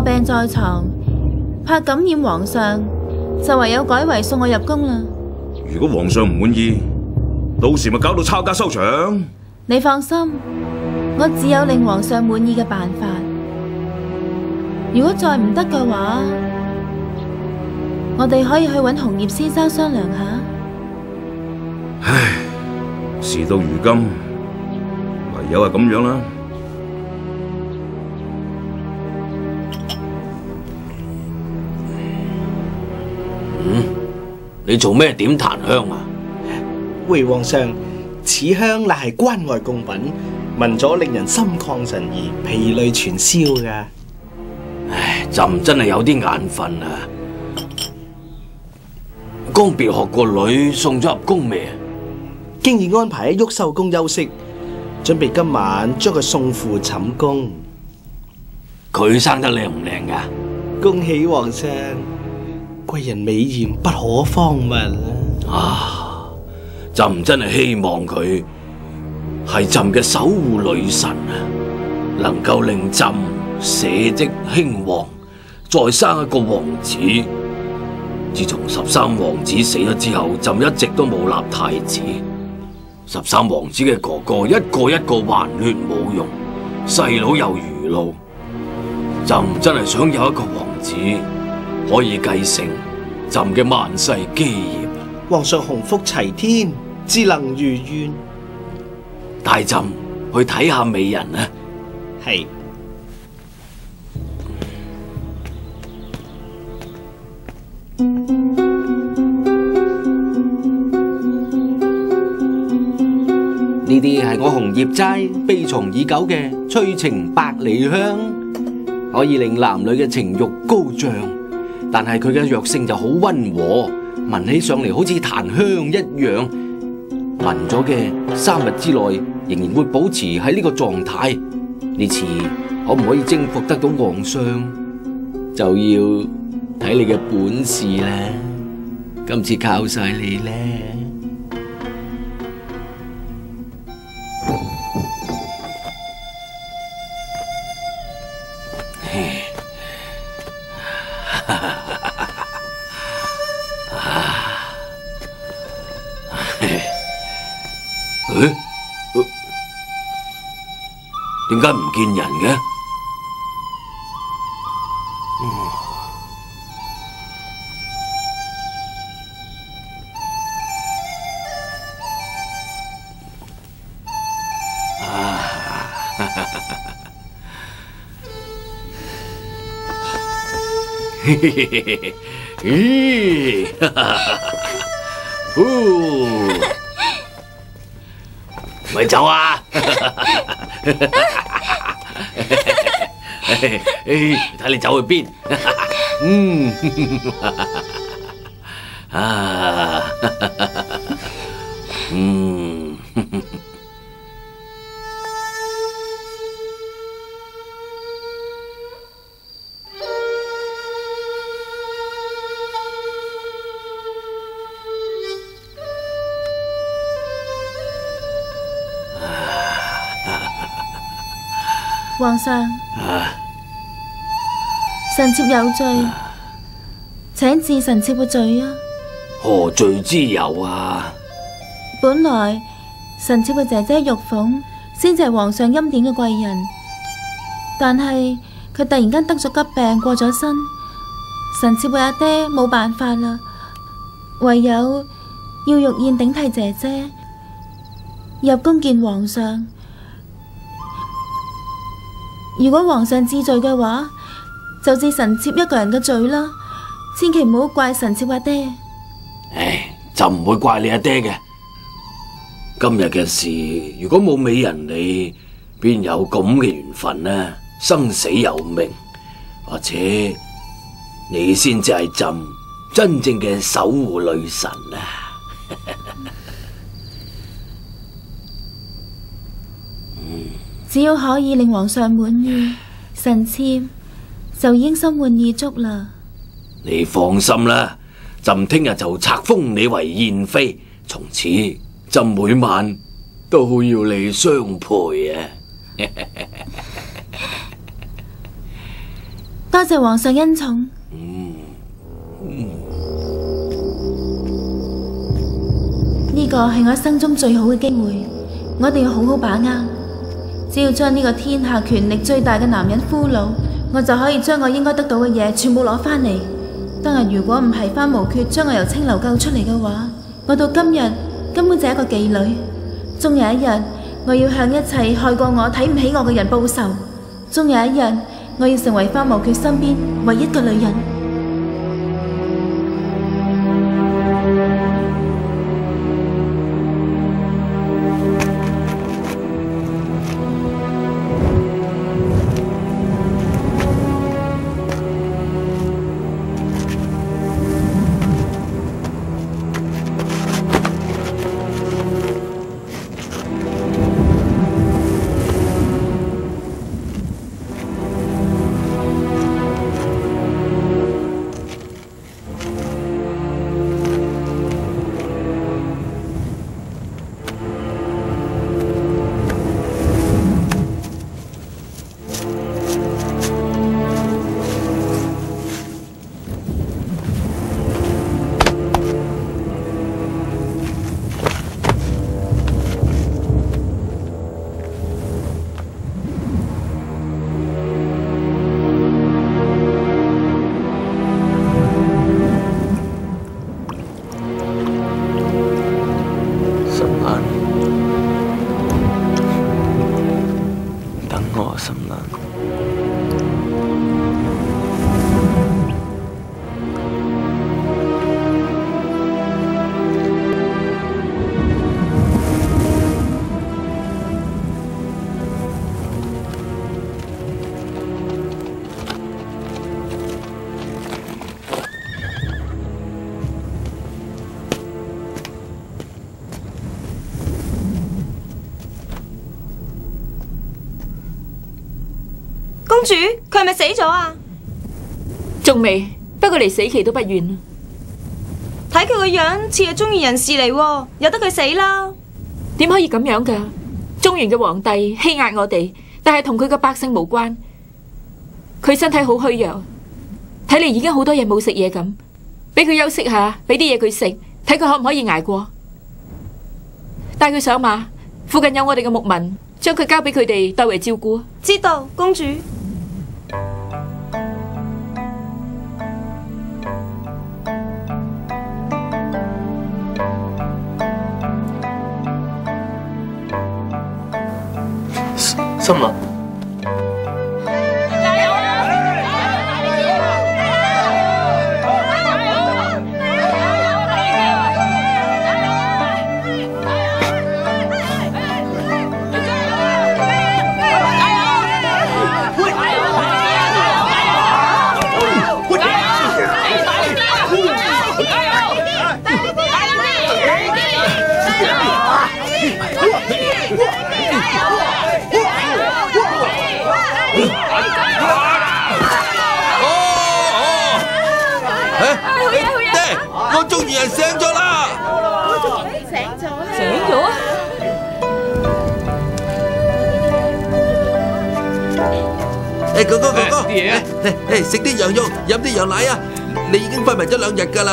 病在床，怕感染皇上，就唯有改為送我入宮啦。如果皇上唔滿意，到時咪搞到抄家收場。你放心，我只有令皇上滿意嘅辦法。如果再唔得嘅話，我哋可以去揾紅葉先生商量下。唉，事到如今，唯有係咁樣啦。你做咩點檀香啊？回皇上，此香乃係關外貢品，聞咗令人心曠神怡、疲累全消噶。唉，朕真係有啲眼瞓啊！剛別學個女送咗入宮未啊？經已安排喺毓秀宮休息，準備今晚將佢送赴寢宮。佢生得靚唔靚噶？恭喜皇上，貴人美艷不可方物啊！朕真係希望佢係朕嘅守護女神啊，能夠令朕社稷興旺，再生一個王子。自從13王子死咗之後，朕一直都冇立太子。13王子嘅哥哥一個一個頑劣冇用，細佬又愚弄。朕真係想有一個王子可以繼承朕嘅萬世基業。皇上鴻福齊天，自能如願。帶朕去睇下美人啊！係。呢啲係我紅葉齋秘藏已久嘅催情百里香，可以令男女嘅情慾高漲，但係佢嘅藥性就好溫和，聞起上嚟好似檀香一樣。聞咗嘅3日之內仍然會保持喺呢個狀態。呢次可唔可以征服得到皇上，就要睇你嘅本事啦。今次靠晒你咧。點解唔見人嘅？咪走啊！睇你走去邊？皇上，臣妾有罪，請治臣妾嘅罪啊！何罪之有啊？本來臣妾嘅姐姐玉鳳先至係皇上欽點嘅貴人，但係佢突然間得咗急病過咗身，臣妾嘅阿爹冇辦法啦，唯有要玉燕頂替姐姐入宮見皇上。如果皇上治罪嘅話，就治臣妾一個人嘅罪啦，千祈唔好怪臣妾阿爹。唉，就唔會怪你阿爹嘅。今日嘅事，如果冇美人你，邊有咁嘅緣分呢？生死有命，或者你先至係朕真正嘅守護女神啊！只要可以令皇上滿意，臣妾就已經心滿意足啦。你放心啦，朕聽日就冊封你為燕妃，從此朕每晚都要你相陪啊！多謝皇上恩寵。呢個係我一生中最好嘅機會，我一定要好好把握。只要將呢個天下權力最大嘅男人俘虜，我就可以將我應該得到嘅嘢全部攞返嚟。當日如果唔係番無缺將我由清流救出嚟嘅話，我到今日根本就係一個妓女。終有一日，我要向一切害過我、睇唔起我嘅人報仇。終有一日，我要成為番無缺身邊唯一嘅女人。公主，佢係咪死咗啊？仲未，不過離死期都不遠。睇佢個樣似係中原人士嚟，由得佢死啦。點可以咁樣噶？中原嘅皇帝欺壓我哋，但係同佢嘅百姓無關。佢身體好虛弱，睇嚟已經好多日冇食嘢咁，俾佢休息下，俾啲嘢佢食，睇佢可唔可以捱過。帶佢上馬，附近有我哋嘅牧民，將佢交俾佢哋代為照顧。知道，公主。心蘭，我中原人醒咗啦！醒咗？哥哥，食啲羊肉，飲啲羊奶啊！你已經昏迷咗2日㗎啦。